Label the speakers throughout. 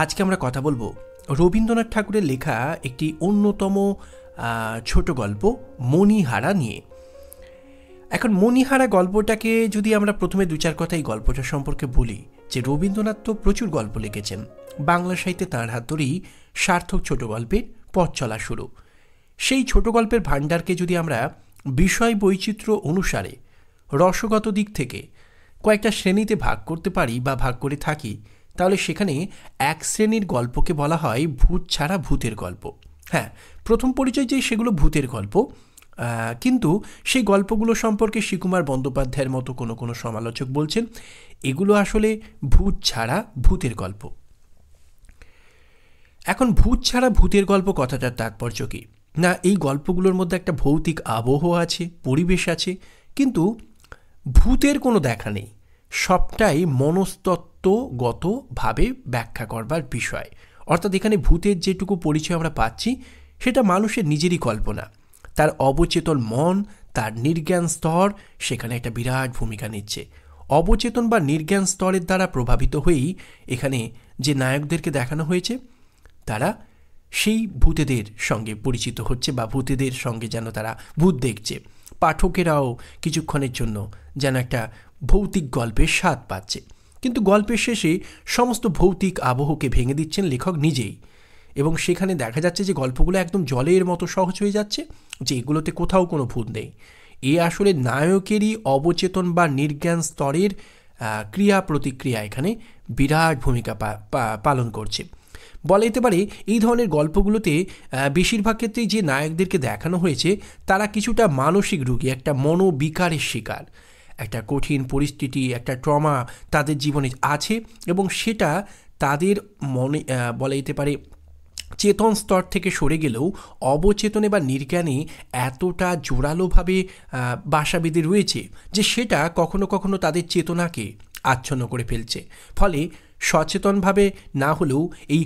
Speaker 1: আজকে আমরা কথা বলবো রবীন্দ্রনাথ ঠাকুরের লেখা একটি অন্যতম ছোট গল্প মণিহারা নিয়ে। এখন মণিহারা গল্পটাকে যদি আমরা প্রথমে দু চার কথা এই গল্পটা সম্পর্কে বলি, যে রবীন্দ্রনাথ তো প্রচুর গল্প লিখেছেন, বাংলা সাহিত্যে তাঁর হাত ধরেই সার্থক ছোট গল্পের পথ চলা শুরু। সেই ছোট গল্পের ভাণ্ডারকে যদি আমরা বিষয় বৈচিত্র্য অনুসারে রসগত দিক থেকে কয়েকটা শ্রেণীতে ভাগ করতে পারি বা ভাগ করে থাকি, তাহলে সেখানে এক শ্রেণীর গল্পকে বলা হয় ভূত ছাড়া ভূতের গল্প। হ্যাঁ, প্রথম পরিচয় যে সেগুলো ভূতের গল্প, কিন্তু সেই গল্পগুলো সম্পর্কে শ্রীকুমার বন্দ্যোপাধ্যায়ের মতো কোনো কোনো সমালোচক বলছেন এগুলো আসলে ভূত ছাড়া ভূতের গল্প। এখন ভূত ছাড়া ভূতের গল্প কথাটার তাৎপর্য কী? না, এই গল্পগুলোর মধ্যে একটা ভৌতিক আবহ আছে, পরিবেশ আছে, কিন্তু ভূতের কোনো দেখা নেই। সবটাই মনস্তত্ত্বগতভাবে ব্যাখ্যা করবার বিষয়। অর্থাৎ এখানে ভূতের যেটুকু পরিচয় আমরা পাচ্ছি সেটা মানুষের নিজেরই কল্পনা। তার অবচেতন মন, তার নির্জ্ঞান স্তর সেখানে একটা বিরাট ভূমিকা নিচ্ছে। অবচেতন বা নির্জ্ঞান স্তরের দ্বারা প্রভাবিত হয়েই এখানে যে নায়কদেরকে দেখানো হয়েছে তারা সেই ভূতেদের সঙ্গে পরিচিত হচ্ছে বা ভূতেদের সঙ্গে যেন তারা ভূত দেখছে। পাঠকেরাও কিছুক্ষণের জন্য যেন একটা ভৌতিক গল্পের স্বাদ পাচ্ছে, কিন্তু গল্পের শেষে সমস্ত ভৌতিক আবহকে ভেঙে দিচ্ছেন লেখক নিজেই। এবং সেখানে দেখা যাচ্ছে যে গল্পগুলো একদম জলের মতো সহজ হয়ে যাচ্ছে, যে এগুলোতে কোথাও কোনো ভূত নেই। এ আসলে নায়কেরই অবচেতন বা নির্জ্ঞান স্তরের ক্রিয়া প্রতিক্রিয়া এখানে বিরাট ভূমিকা পালন করছে। বলা যেতে পারে এই ধরনের গল্পগুলোতে বেশিরভাগ ক্ষেত্রেই যে নায়কদেরকে দেখানো হয়েছে তারা কিছুটা মানসিক রোগী, একটা মনোবিকারের শিকার। একটা কঠিন পরিস্থিতি, একটা ট্রমা তাদের জীবনে আছে এবং সেটা তাদের মনে বলা যেতে পারে চেতন স্তর থেকে সরে গেলেও অবচেতনে বা নির্জ্ঞানে এতটা জোরালোভাবে বাসা বেঁধে রয়েছে যে সেটা কখনো কখনো তাদের চেতনাকে আচ্ছন্ন করে ফেলছে। ফলে সচেতনভাবে না হলেও এই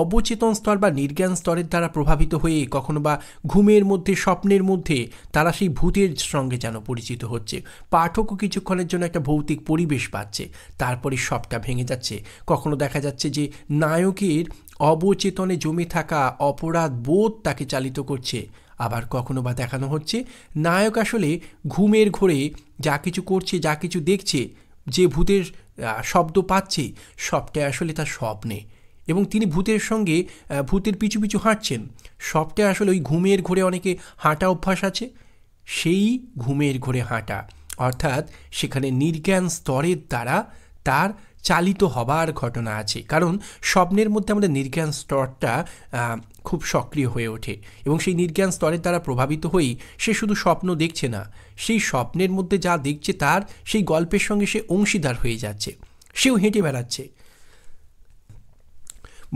Speaker 1: অবচেতন স্তর বা নির্জ্ঞান স্তরের দ্বারা প্রভাবিত হয়ে কখনো বা ঘুমের মধ্যে, স্বপ্নের মধ্যে তারা সেই ভূতের সঙ্গে যেন পরিচিত হচ্ছে। পাঠকও কিছুক্ষণের জন্য একটা ভৌতিক পরিবেশ পাচ্ছে, তারপরে সবটা ভেঙে যাচ্ছে। কখনো দেখা যাচ্ছে যে নায়কের অবচেতনে জমে থাকা অপরাধ বোধ তাকে চালিত করছে, আবার কখনো বা দেখানো হচ্ছে নায়ক আসলে ঘুমের ঘোরে যা কিছু করছে, যা কিছু দেখছে, যে ভূতের শব্দ পাচ্ছে সবটাই আসলে তার স্বপ্নে, এবং তিনি ভূতের সঙ্গে ভূতের পিছু পিছু হাঁটছেন। সবটাই আসলে ওই ঘুমের ঘোরে অনেকে হাঁটা অভ্যাস আছে, সেই ঘুমের ঘোরে হাঁটা, অর্থাৎ সেখানে নির্জ্ঞান স্তরের দ্বারা তার চালিত হবার ঘটনা আছে। কারণ স্বপ্নের মধ্যে আমাদের নির্জ্ঞান স্তরটা খুব সক্রিয় হয়ে ওঠে এবং সেই নির্জ্ঞান স্তরের দ্বারা প্রভাবিত হয়েই সে শুধু স্বপ্ন দেখছে না, সেই স্বপ্নের মধ্যে যা দেখছে তার সেই গল্পের সঙ্গে সে অংশীদার হয়ে যাচ্ছে। সেও হেঁটে বেড়াচ্ছে,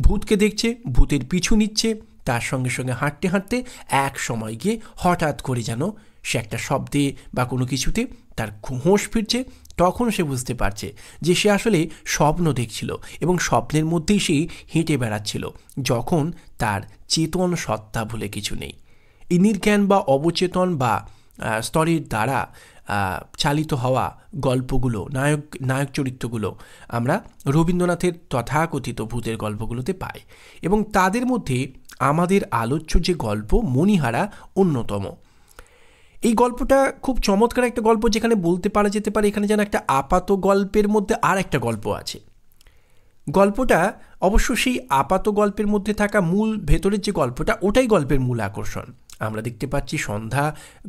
Speaker 1: ভূতকে দেখছে, ভূতের পিছু নিচ্ছে, তার সঙ্গে সঙ্গে হাঁটতে হাঁটতে এক সময় গিয়ে হঠাৎ করে যেন সে একটা শব্দে বা কোনো কিছুতে তার হোঁশ ফিরছে। তখন সে বুঝতে পারছে যে সে আসলে স্বপ্ন দেখছিল এবং স্বপ্নের মধ্যেই সে হেঁটে বেড়াচ্ছিল, যখন তার চেতন সত্তা বলে কিছু নেই। এই নির্জ্ঞান বা অবচেতন বা স্তরের দ্বারা চালিত হওয়া গল্পগুলো, নায়ক চরিত্রগুলো আমরা রবীন্দ্রনাথের তথাকথিত ভূতের গল্পগুলোতে পাই, এবং তাদের মধ্যে আমাদের আলোচ্য যে গল্প মণিহারা অন্যতম। এই গল্পটা খুব চমৎকার একটা গল্প, যেখানে বলতে পারা যেতে পারে এখানে যেন একটা আপাত গল্পের মধ্যে আর একটা গল্প আছে। গল্পটা অবশ্য সেই আপাত গল্পের মধ্যে থাকা মূল ভেতরের যে গল্পটা, ওটাই গল্পের মূল আকর্ষণ। আমরা দেখতে পাচ্ছি সন্ধ্যা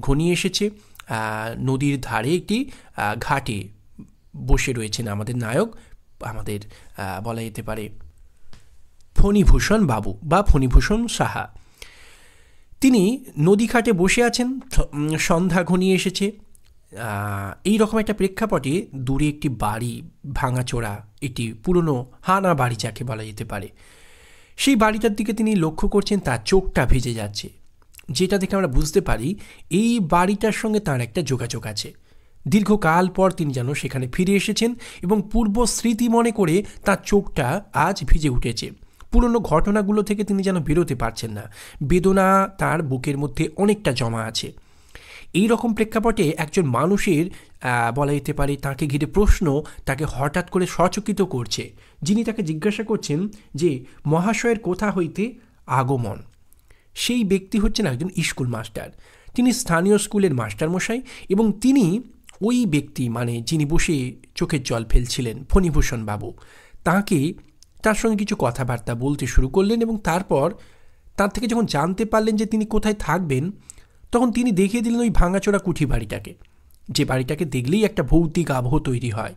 Speaker 1: ঘনিয়ে এসেছে, নদীর ধারে একটি ঘাটে বসে রয়েছেন আমাদের নায়ক, আমাদের বলা যেতে পারে ফণীভূষণ বাবু বা ফণীভূষণ সাহা। তিনি নদীঘাটে বসে আছেন, সন্ধ্যা ঘনিয়ে এসেছে। এই রকম একটা প্রেক্ষাপটে দূরে একটি বাড়ি, ভাঙাচোরা একটি পুরনো হানা বাড়ি যাকে বলা যেতে পারে, সেই বাড়িটার দিকে তিনি লক্ষ্য করছেন। তার চোখটা ভিজে যাচ্ছে, যেটা দেখে আমরা বুঝতে পারি এই বাড়িটার সঙ্গে তার একটা যোগাযোগ আছে। দীর্ঘকাল পর তিনি যেন সেখানে ফিরে এসেছেন এবং পূর্ব স্মৃতি মনে করে তার চোখটা আজ ভিজে উঠেছে। পুরনো ঘটনাগুলো থেকে তিনি যেন বেরোতে পারছেন না, বেদনা তার বুকের মধ্যে অনেকটা জমা আছে। এই রকম প্রেক্ষাপটে একজন মানুষের বলা যেতে পারে তাকে ঘিরে প্রশ্ন তাকে হঠাৎ করে সচকিত করছে যিনি তাকে জিজ্ঞাসা করছেন যে মহাশয়ের কোথা হইতে আগমন। সেই ব্যক্তি হচ্ছেন একজন স্কুল মাস্টার। তিনি স্থানীয় স্কুলের মাস্টারমশাই এবং তিনি ওই ব্যক্তি মানে যিনি বসে চোখের জল ফেলছিলেন ফণীভূষণ বাবু, তার সঙ্গে কিছু কথাবার্তা বলতে শুরু করলেন এবং তারপর তার থেকে যখন জানতে পারলেন যে তিনি কোথায় থাকবেন, তখন তিনি দেখিয়ে দিলেন ওই ভাঙাচোরা কুঠি বাড়িটাকে, যে বাড়িটাকে দেখলেই একটা ভৌতিক আবহ তৈরি হয়।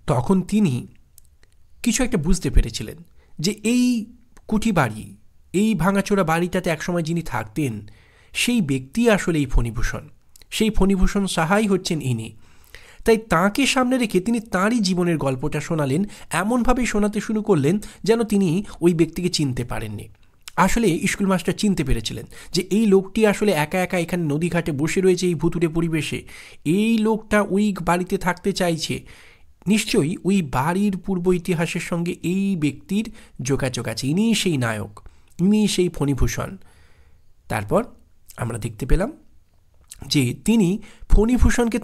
Speaker 1: তখন তিনি কিছু একটা বুঝতে পেরেছিলেন যে এই কুঠি বাড়ি, এই ভাঙাচোরা বাড়িটাতে একসময় যিনি থাকতেন সেই ব্যক্তি আসলে এই ফণীভূষণ, সেই ফণীভূষণ সাহাই হচ্ছেন ইনি। তাই তাঁকে সামনে রেখে তিনি তাঁরই জীবনের গল্পটা শোনালেন, এমনভাবে শোনাতে শুরু করলেন যেন তিনি ওই ব্যক্তিকে চিনতে পারেননি। আসলে স্কুল মাস্টার চিনতে পেরেছিলেন যে এই লোকটি আসলে একা একা এখানে নদীঘাটে বসে রয়েছে এই ভুতুড়ে পরিবেশে। এই লোকটা ওই বাড়িতে থাকতে চাইছে, নিশ্চয়ই ওই বাড়ির পূর্ব ইতিহাসের সঙ্গে এই ব্যক্তির যোগাযোগ আছে। ইনিই সেই নায়ক, ইনিই সেই ফণীভূষণ। তারপর আমরা দেখতে পেলাম যে তিনি ফণীভূষণকে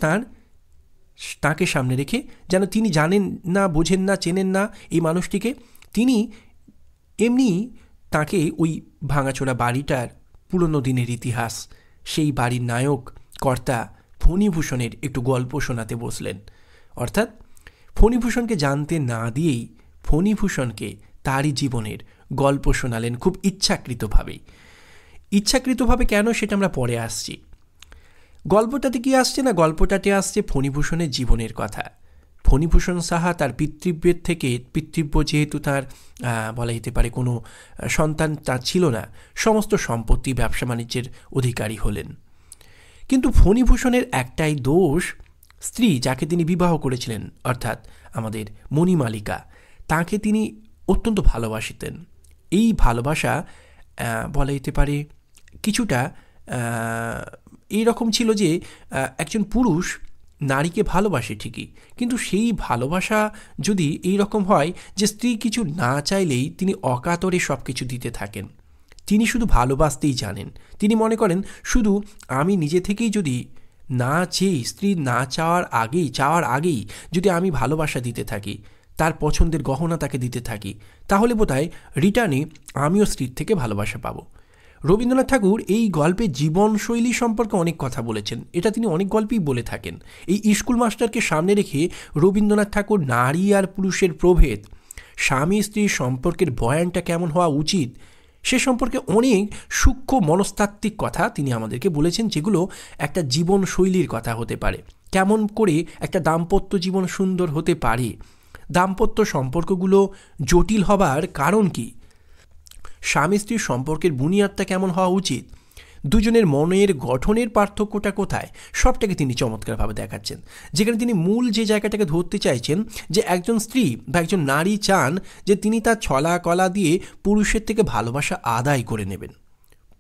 Speaker 1: তাঁকে সামনে রেখে, যেন তিনি জানেন না, বোঝেন না, চেনেন না এই মানুষটিকে, তিনি এমনি তাকে ওই ভাঙাচোরা বাড়িটার পুরনো দিনের ইতিহাস, সেই বাড়ির নায়ক কর্তা ফণীভূষণের একটু গল্প শোনাতে বসলেন। অর্থাৎ ফণীভূষণকে জানতে না দিয়েই ফণীভূষণকে তারই জীবনের গল্প শোনালেন খুব ইচ্ছাকৃতভাবে। কেন সেটা আমরা পরে আসছি। গল্পটাতে কি আসছে না, গল্পটাতে আসছে ফণীভূষণের জীবনের কথা। ফণীভূষণ সাহা তার পিতৃব্যের থেকে, পিতৃব্য যেহেতু তার বলা যেতে পারে কোনো সন্তান তার ছিল না, সমস্ত সম্পত্তি ব্যবসা বাণিজ্যের অধিকারী হলেন। কিন্তু ফণীভূষণের একটাই দোষ, স্ত্রী যাকে তিনি বিবাহ করেছিলেন অর্থাৎ আমাদের মণিমালিকা, তাকে তিনি অত্যন্ত ভালোবাসতেন। এই ভালোবাসা বলা যেতে পারে কিছুটা এইরকম ছিল যে একজন পুরুষ নারীকে ভালোবাসে ঠিকই, কিন্তু সেই ভালোবাসা যদি এই রকম হয় যে স্ত্রী কিছু না চাইলেই তিনি অকাতরে সব কিছু দিতে থাকেন। তিনি শুধু ভালোবাসতেই জানেন। তিনি মনে করেন শুধু আমি নিজে থেকেই যদি না চেয়ে, স্ত্রী না চাওয়ার আগেই যদি আমি ভালোবাসা দিতে থাকি, তার পছন্দের গহনা তাকে দিতে থাকি, তাহলে বোধহয় রিটার্নে আমিও স্ত্রীর থেকে ভালোবাসা পাবো। রবীন্দ্রনাথ ঠাকুর এই গল্পে জীবনশৈলী সম্পর্কে অনেক কথা বলেছেন, এটা তিনি অনেক গল্পেই বলে থাকেন। এই স্কুল মাস্টারকে সামনে রেখে রবীন্দ্রনাথ ঠাকুর নারী আর পুরুষের প্রভেদ, স্বামী স্ত্রীর সম্পর্কের বয়ানটা কেমন হওয়া উচিত, সে সম্পর্কে অনেক সূক্ষ্ম মনস্তাত্ত্বিক কথা তিনি আমাদেরকে বলেছেন, যেগুলো একটা জীবনশৈলীর কথা হতে পারে। কেমন করে একটা দাম্পত্য জীবন সুন্দর হতে পারে, দাম্পত্য সম্পর্কগুলো জটিল হবার কারণ কি, স্বামী স্ত্রীর সম্পর্কের বুনিয়াদটা কেমন হওয়া উচিত, দুজনের মনের গঠনের পার্থক্যটা কোথায়, সবটাকে তিনি চমৎকারভাবে দেখাচ্ছেন। যেখানে তিনি মূল যে জায়গাটাকে ধরতে চাইছেন যে একজন স্ত্রী বা একজন নারী চান যে তিনি তার ছলা কলা দিয়ে পুরুষের থেকে ভালোবাসা আদায় করে নেবেন।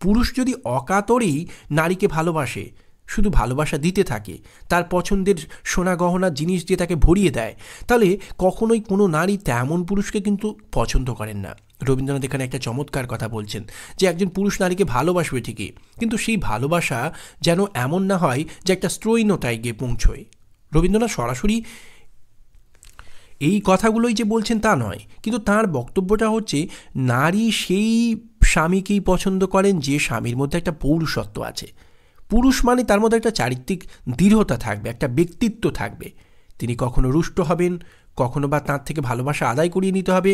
Speaker 1: পুরুষ যদি অকাতরেই নারীকে ভালোবাসে, শুধু ভালোবাসা দিতে থাকে, তার পছন্দের সোনা গহনা জিনিস দিয়ে তাকে ভরিয়ে দেয়, তাহলে কখনোই কোনো নারী তেমন পুরুষকে কিন্তু পছন্দ করেন না। রবীন্দ্রনাথ এখানে একটা চমৎকার কথা বলছেন যে একজন পুরুষ নারীকে ভালোবাসবে ঠিকই, কিন্তু সেই ভালোবাসা যেন এমন না হয় যে একটা স্ত্রৈণতায় গিয়ে পৌঁছয়। রবীন্দ্রনাথ সরাসরি এই কথাগুলোই যে বলছেন তা নয়, কিন্তু তার বক্তব্যটা হচ্ছে নারী সেই স্বামীকেই পছন্দ করেন যে স্বামীর মধ্যে একটা পৌরুষত্ব আছে। পুরুষ মানে তার মধ্যে একটা চারিত্রিক দৃঢ়তা থাকবে, একটা ব্যক্তিত্ব থাকবে। তিনি কখনো রুষ্ট হবেন, কখনো বা তার থেকে ভালোবাসা আদায় করিয়ে নিতে হবে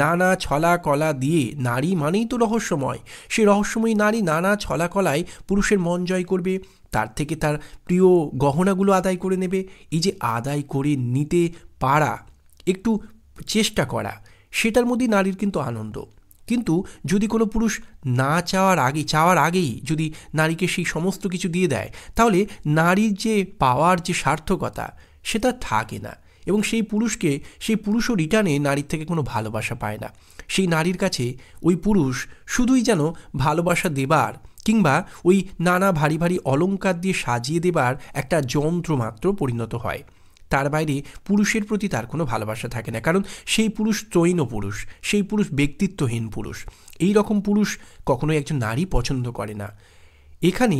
Speaker 1: নানা ছলা কলা দিয়ে। নারী মানেই তো রহস্যময়, সেই রহস্যময়ী নারী নানা ছলা কলায় পুরুষের মন জয় করবে, তার থেকে তার প্রিয় গহনাগুলো আদায় করে নেবে। এই যে আদায় করে নিতে পারা, একটু চেষ্টা করা, সেটার মধ্যেই নারীর কিন্তু আনন্দ। কিন্তু যদি কোনো পুরুষ না চাওয়ার আগেই যদি নারীকে সেই সমস্ত কিছু দিয়ে দেয়, তাহলে নারীর যে পাওয়ার যে সার্থকতা সেটা থাকে না, এবং সেই পুরুষও রিটার্নে নারীর থেকে কোনো ভালোবাসা পায় না। সেই নারীর কাছে ওই পুরুষ শুধুই যেন ভালোবাসা দেবার কিংবা ওই নানা ভারী ভারী অলংকার দিয়ে সাজিয়ে দেবার একটা যন্ত্র মাত্র পরিণত হয়। তার বাইরে পুরুষের প্রতি তার কোনো ভালোবাসা থাকে না, কারণ সেই পুরুষ ত্রৈণ পুরুষ, সেই পুরুষ ব্যক্তিত্বহীন পুরুষ। এই রকম পুরুষ কখনোই একজন নারী পছন্দ করে না। এখানে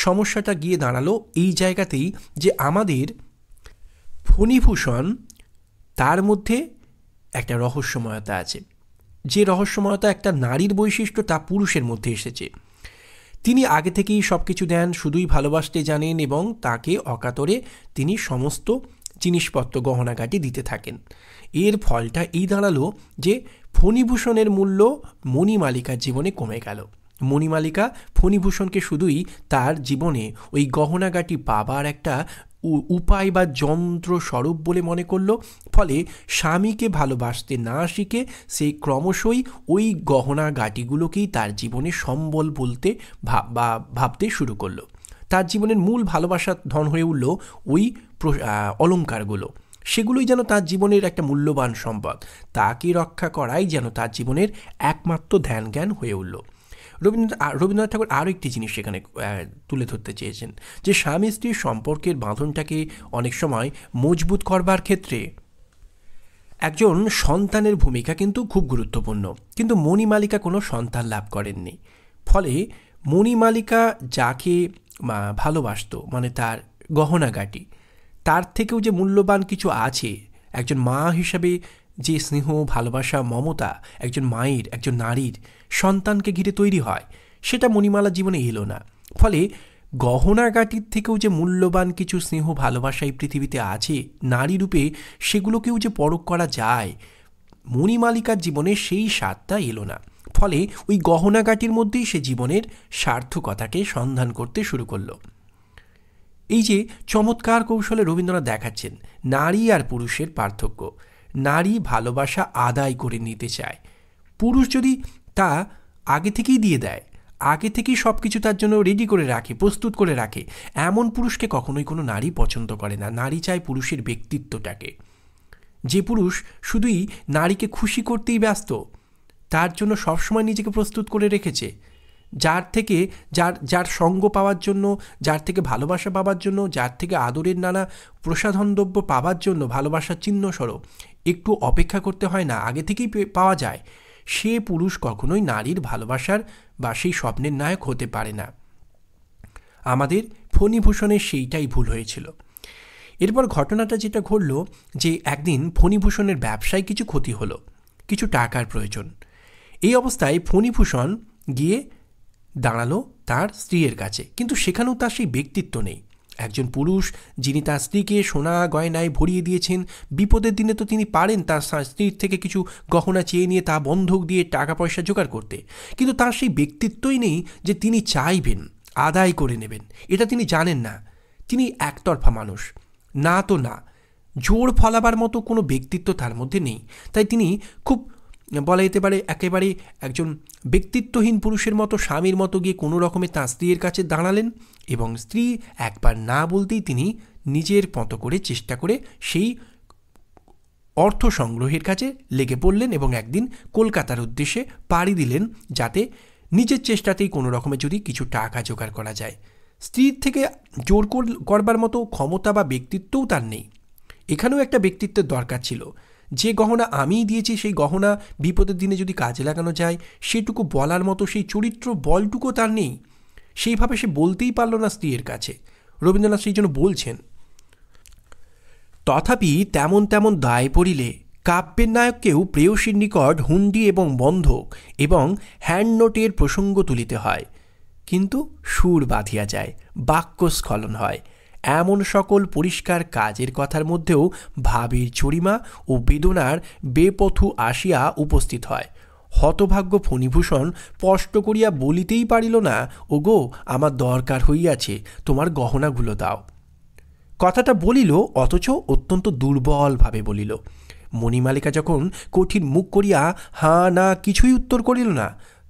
Speaker 1: সমস্যাটা গিয়ে দাঁড়ালো এই জায়গাতেই যে আমাদের ফণীভূষণ, তার মধ্যে একটা রহস্যময়তা আছে। যে রহস্যময়তা একটা নারীর বৈশিষ্ট্য তা পুরুষের মধ্যে এসেছে। তিনি আগে থেকেই সব কিছু দেন, শুধুই ভালোবাসতে জানেন এবং তাকে অকাতরে তিনি সমস্ত জিনিসপত্র গহনাগাটি দিতে থাকেন। এর ফলটা এই দাঁড়ালো যে ফণিভূষণের মূল্য মণিমালিকার জীবনে কমে গেল। মণিমালিকা ফণিভূষণকে শুধুই তার জীবনে ওই গহনাগাটি পাবার একটা উপায় বা যন্ত্র স্বরূপ বলে মনে করল। ফলে স্বামীকে ভালোবাসতে না শিখে সে ক্রমশই ওই গহনা গাটিগুলোকেই তার জীবনে সম্বল বলতে ভাবতে শুরু করলো। তার জীবনের মূল ভালোবাসার ধন হয়ে উঠল ওই অলঙ্কারগুলো। সেগুলোই যেন তার জীবনের একটা মূল্যবান সম্পদ। তাকে রক্ষা করাই যেন তার জীবনের একমাত্র ধ্যান জ্ঞান হয়ে উঠল। রবীন্দ্রনাথ ঠাকুর আরও একটি জিনিস সেখানে তুলে ধরতে চেয়েছেন যে স্বামী স্ত্রীর সম্পর্কের বাঁধনটাকে অনেক সময় মজবুত করবার ক্ষেত্রে একজন সন্তানের ভূমিকা কিন্তু খুব গুরুত্বপূর্ণ। কিন্তু মণিমালিকা কোনো সন্তান লাভ করেননি। ফলে মণিমালিকা যাকে ভালোবাসত, মানে তার গহনাগাটি, তার থেকেও যে মূল্যবান কিছু আছে, একজন মা হিসাবে যে স্নেহ, ভালোবাসা, মমতা একজন মায়ের, একজন নারীর সন্তানকে ঘিরে তৈরি হয়, সেটা মণিমালার জীবনে এলো না। ফলে গহনাগাটির থেকেও যে মূল্যবান কিছু স্নেহ, ভালোবাসা এই পৃথিবীতে আছে নারী রূপে, সেগুলোকেও যে পরখ করা যায়, মণিমালিকার জীবনে সেই স্বাদটা এলো না। ফলে ওই গহনাগাটির মধ্যেই সে জীবনের সার্থকতাকে সন্ধান করতে শুরু করলো। এই যে চমৎকার কৌশলে রবীন্দ্রনাথ দেখাচ্ছেন নারী আর পুরুষের পার্থক্য। নারী ভালোবাসা আদায় করে নিতে চায়, পুরুষ যদি তা আগে থেকেই দিয়ে দেয়, আগে থেকেই সব কিছু তার জন্য রেডি করে রাখে, প্রস্তুত করে রাখে, এমন পুরুষকে কখনোই কোনো নারী পছন্দ করে না। নারী চায় পুরুষের ব্যক্তিত্বটাকে। যে পুরুষ শুধুই নারীকে খুশি করতেই ব্যস্ত, তার জন্য সবসময় নিজেকে প্রস্তুত করে রেখেছে, যার সঙ্গ পাওয়ার জন্য, যার থেকে ভালোবাসা পাওয়ার জন্য, যার থেকে আদরের নানা প্রসাধনদ্রব্য পাওয়ার জন্য, ভালোবাসার চিহ্নস্বরূপ একটু অপেক্ষা করতে হয় না, আগে থেকেই পাওয়া যায়, সে পুরুষ কখনোই নারীর ভালোবাসার বা সেই স্বপ্নের নায়ক হতে পারে না। আমাদের ফণিভূষণের সেইটাই ভুল হয়েছিল। এরপর ঘটনাটা যেটা ঘটল যে একদিন ফণিভূষণের ব্যবসায় কিছু ক্ষতি হলো, কিছু টাকার প্রয়োজন। এই অবস্থায় ফণিভূষণ গিয়ে দাঁড়ালো তার স্ত্রীর কাছে, কিন্তু সেখানেও তার সেই ব্যক্তিত্ব নেই। একজন পুরুষ যিনি তার স্ত্রীকে সোনা গয়নায় ভরিয়ে দিয়েছেন, বিপদের দিনে তো তিনি পারেন তার স্ত্রীর থেকে কিছু গহনা চেয়ে নিয়ে তা বন্ধক দিয়ে টাকা পয়সা জোগাড় করতে, কিন্তু তার সেই ব্যক্তিত্বই নেই যে তিনি চাইবেন, আদায় করে নেবেন। এটা তিনি জানেন না। তিনি একতরফা মানুষ, না তো না, জোর ফলাবার মতো কোনো ব্যক্তিত্ব তার মধ্যে নেই। তাই তিনি খুব বলা যেতে পারে একেবারে একজন ব্যক্তিত্বহীন পুরুষের মতো, স্বামীর মতো গিয়ে কোনো রকমে তাঁর স্ত্রীর কাছে দাঁড়ালেন এবং স্ত্রী একবার না বলতেই তিনি নিজের মতো করে চেষ্টা করে সেই অর্থ সংগ্রহের কাছে লেগে পড়লেন এবং একদিন কলকাতার উদ্দেশ্যে পাড়ি দিলেন, যাতে নিজের চেষ্টাতেই কোনো রকমে যদি কিছু টাকা জোগাড় করা যায়। স্ত্রীর থেকে জোর করবার মতো ক্ষমতা বা ব্যক্তিত্বও তার নেই। এখানেও একটা ব্যক্তিত্বের দরকার ছিল। যে গহনা আমিই দিয়েছি, সেই গহনা বিপদের দিনে যদি কাজে লাগানো যায়, সেটুকু বলার মতো সেই চরিত্র বলটুকু তার নেই। সেইভাবে সে বলতেই পারল না স্ত্রীর কাছে। রবীন্দ্রনাথ সেই জন্য বলছেন, তথাপি তেমন তেমন দায় পড়িলে কাব্যের নায়ককেও প্রেয়সীর নিকট হুন্ডি এবং বন্ধক এবং হ্যান্ড নোটের প্রসঙ্গ তুলিতে হয়, কিন্তু সুর বাঁধিয়া যায়, বাক্যস্খলন হয়। এমন সকল পরিষ্কার কাজের কথার মধ্যেও ভাবের চরিমা ও বেদনার বেপথু আসিয়া উপস্থিত হয়। হতভাগ্য ফণিভূষণ স্পষ্ট করিয়া বলিতেই পারিল না, ওগো আমার দরকার হইয়াছে, তোমার গহনাগুলো দাও। কথাটা বলিল, অথচ অত্যন্ত দুর্বলভাবে বলিল। মণিমালিকা যখন কঠিন মুখ করিয়া হাঁ না কিছুই উত্তর করিল না,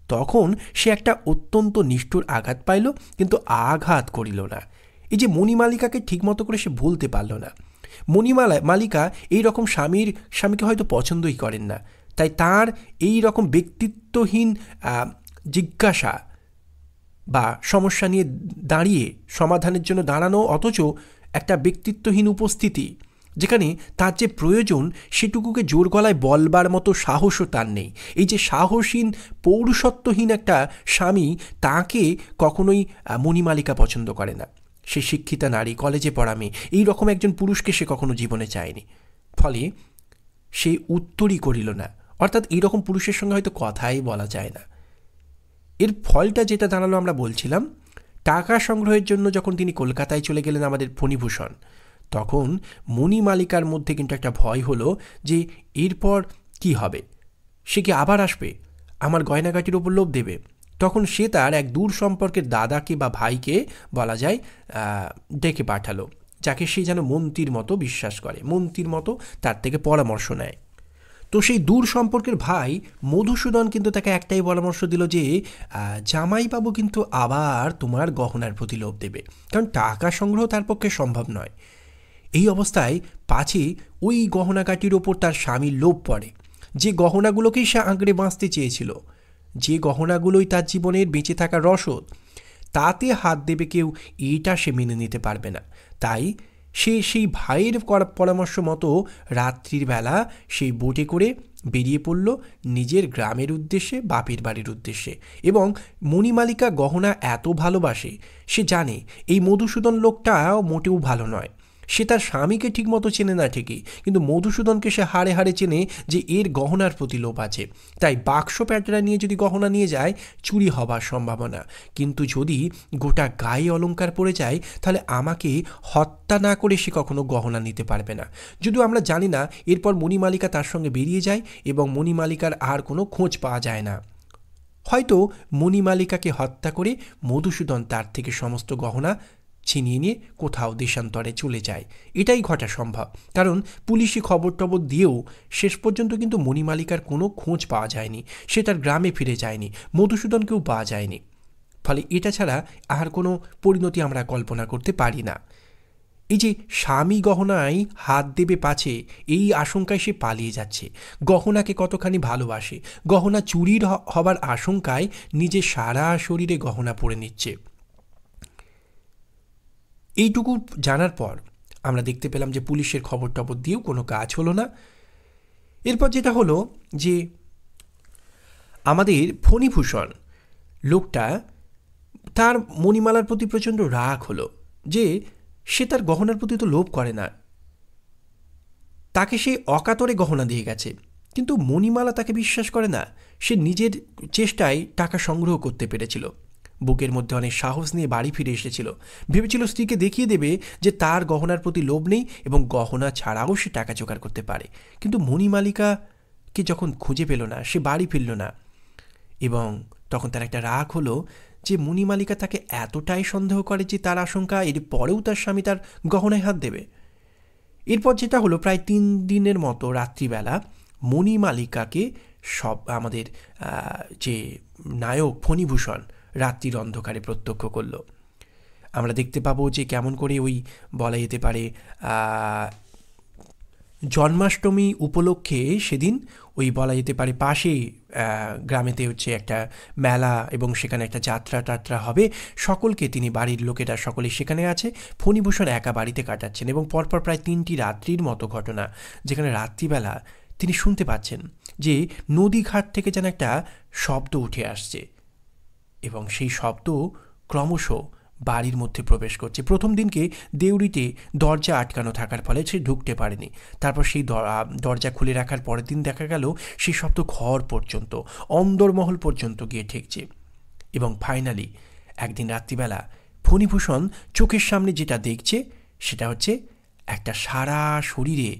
Speaker 1: তখন সে একটা অত্যন্ত নিষ্ঠুর আঘাত পাইল, কিন্তু আঘাত করিল না। এই যে মণিমালিকাকে ঠিকমতো করে সে বলতে পারল না। মালিকা এই রকম স্বামীকে হয়তো পছন্দই করেন না, তাই তার এই রকম ব্যক্তিত্বহীন জিজ্ঞাসা বা সমস্যা নিয়ে দাঁড়িয়ে সমাধানের জন্য দাঁড়ানো, অথচ একটা ব্যক্তিত্বহীন উপস্থিতি, যেখানে তার যে প্রয়োজন সেটুকুকে জোর গলায় বলবার মতো সাহসও তার নেই। এই যে সাহসহীন, পৌরুষত্বহীন একটা স্বামী, তাকে কখনোই মণিমালিকা পছন্দ করে না। সে শিক্ষিতা নারী, কলেজে পড়া মেয়ে, এই রকম একজন পুরুষকে সে কখনো জীবনে চায়নি। ফলে সে উত্তরই করিল না। অর্থাৎ এইরকম পুরুষের সঙ্গে হয়তো কথাই বলা যায় না। এর ফলটা যেটা দাঁড়ালো আমরা বলছিলাম, টাকা সংগ্রহের জন্য যখন তিনি কলকাতায় চলে গেলেন আমাদের ফণিভূষণ, তখন মণিমালিকার মধ্যে কিন্তু একটা ভয় হলো যে এরপর কি হবে, সে কি আবার আসবে, আমার গয়নাগাটির ওপর লোভ দেবে। তখন সে তার এক দূর সম্পর্কের দাদাকে বা ভাইকে বলা যায় ডেকে পাঠালো, যাকে সে যেন মন্ত্রীর মতো বিশ্বাস করে, মন্ত্রীর মতো তার থেকে পরামর্শ নেয়। তো সেই দূর সম্পর্কের ভাই মধুসূদন কিন্তু তাকে একটাই পরামর্শ দিল যে জামাইবাবু কিন্তু আবার তোমার গহনার প্রতি লোভ দেবে, কারণ টাকা সংগ্রহ তার পক্ষে সম্ভব নয়। এই অবস্থায় পাছে ওই গহনাকাটির ওপর তার স্বামীর লোভ পড়ে, যে গহনাগুলোকেই সে আঁকড়ে বাঁচতে চেয়েছিল, যে গহনাগুলোই তার জীবনের বেঁচে থাকার রসদ, তাতে হাত দেবে কেউ, এটা সে মেনে নিতে পারবে না। তাই সে সেই ভাইয়ের পরামর্শ মতো রাত্রির বেলা সেই বোটে করে বেরিয়ে পড়ল নিজের গ্রামের উদ্দেশ্যে, বাপের বাড়ির উদ্দেশ্যে। এবং মণিমালিকা গহনা এত ভালোবাসে, সে জানে এই মধুসূদন লোকটাও মোটেও ভালো নয়। সে তার স্বামীকে ঠিকমতো চেনে না ঠিকই, কিন্তু মধুসূদনকে সে হাড়ে হাড়ে চেনে যে এর গহনার প্রতি লোভ আছে। তাই বাক্স প্যাঁটরা নিয়ে যদি গহনা নিয়ে যায়, চুরি হবার সম্ভাবনা, কিন্তু যদি গোটা গায়ে অলংকার পড়ে যায়, তাহলে আমাকে হত্যা না করে সে কখনো গহনা নিতে পারবে না। যদিও আমরা জানি না এরপর মণিমালিকা তার সঙ্গে বেরিয়ে যায় এবং মণিমালিকার আর কোনো খোঁজ পাওয়া যায় না। হয়তো মণিমালিকাকে হত্যা করে মধুসূদন তার থেকে সমস্ত গহনা ছিনিয়ে নিয়ে কোথাও দেশান্তরে চলে যায়, এটাই ঘটা সম্ভব। কারণ পুলিশি খবর টবর দিয়েও শেষ পর্যন্ত কিন্তু মণিমালিকার কোনো খোঁজ পাওয়া যায়নি, সে তার গ্রামে ফিরে যায়নি, মধুসূদনকেও পাওয়া যায়নি। ফলে এটা ছাড়া আর কোনো পরিণতি আমরা কল্পনা করতে পারি না। এই যে স্বামী গহনায় হাত দেবে পাছে, এই আশঙ্কায় সে পালিয়ে যাচ্ছে, গহনাকে কতখানি ভালোবাসে, গহনা চুরির হবার আশঙ্কায় নিজের সারা শরীরে গহনা পরে নিচ্ছে। এইটুকু জানার পর আমরা দেখতে পেলাম যে পুলিশের খবর টবর দিয়েও কোনো কাজ হলো না। এরপর যেটা হলো যে আমাদের ফণিভূষণ লোকটা, তার মণিমালার প্রতি প্রচণ্ড রাগ হলো যে সে তার গহনার প্রতি তো লোভ করে না, তাকে সে অকাতরে গহনা দিয়ে গেছে, কিন্তু মণিমালা তাকে বিশ্বাস করে না। সে নিজের চেষ্টায় টাকা সংগ্রহ করতে পেরেছিল, বুকের মধ্যে অনেক সাহস নিয়ে বাড়ি ফিরে এসেছিল, ভেবেছিল স্ত্রীকে দেখিয়ে দেবে যে তার গহনার প্রতি লোভ নেই এবং গহনা ছাড়াও সে টাকা জোগাড় করতে পারে। কিন্তু মণিমালিকাকে যখন খুঁজে পেল না, সে বাড়ি ফিরল না, এবং তখন তার একটা রাগ হলো যে মণিমালিকা তাকে এতটাই সন্দেহ করে যে তার আশঙ্কা এর পরেও তার স্বামী তার গহনায় হাত দেবে। এরপর যেটা হলো, প্রায় 3 দিনের মতো রাত্রিবেলা মণিমালিকাকে সব আমাদের যে নায়ক ফণিভূষণ রাত্রির অন্ধকারে প্রত্যক্ষ করল। আমরা দেখতে পাবো যে কেমন করে ওই বলা যেতে পারে জন্মাষ্টমী উপলক্ষে সেদিন ওই বলা যেতে পারে পাশেই গ্রামেতে হচ্ছে একটা মেলা এবং সেখানে একটা যাত্রা টাত্রা হবে, সকলকে তিনি বাড়ির লোকেরা সকলে সেখানে আছে, ফণিভূষণ একা বাড়িতে কাটাচ্ছেন এবং পরপর প্রায় 3টি রাত্রির মতো ঘটনা, যেখানে রাত্রিবেলা তিনি শুনতে পাচ্ছেন যে নদীঘাট থেকে যেন একটা শব্দ উঠে আসছে এবং সেই শব্দ ক্রমশ বাড়ির মধ্যে প্রবেশ করছে। প্রথম দিনকে দেউড়িতে দরজা আটকানো থাকার ফলে সে ঢুকতে পারেনি, তারপর সেই দরজা খুলে রাখার পরের দিন দেখা গেল সেই শব্দ ঘর পর্যন্ত, অন্দরমহল পর্যন্ত গিয়ে ঠেকছে। এবং ফাইনালি একদিন রাত্রিবেলা ফণিভূষণ চোখের সামনে যেটা দেখছে সেটা হচ্ছে একটা সারা শরীরে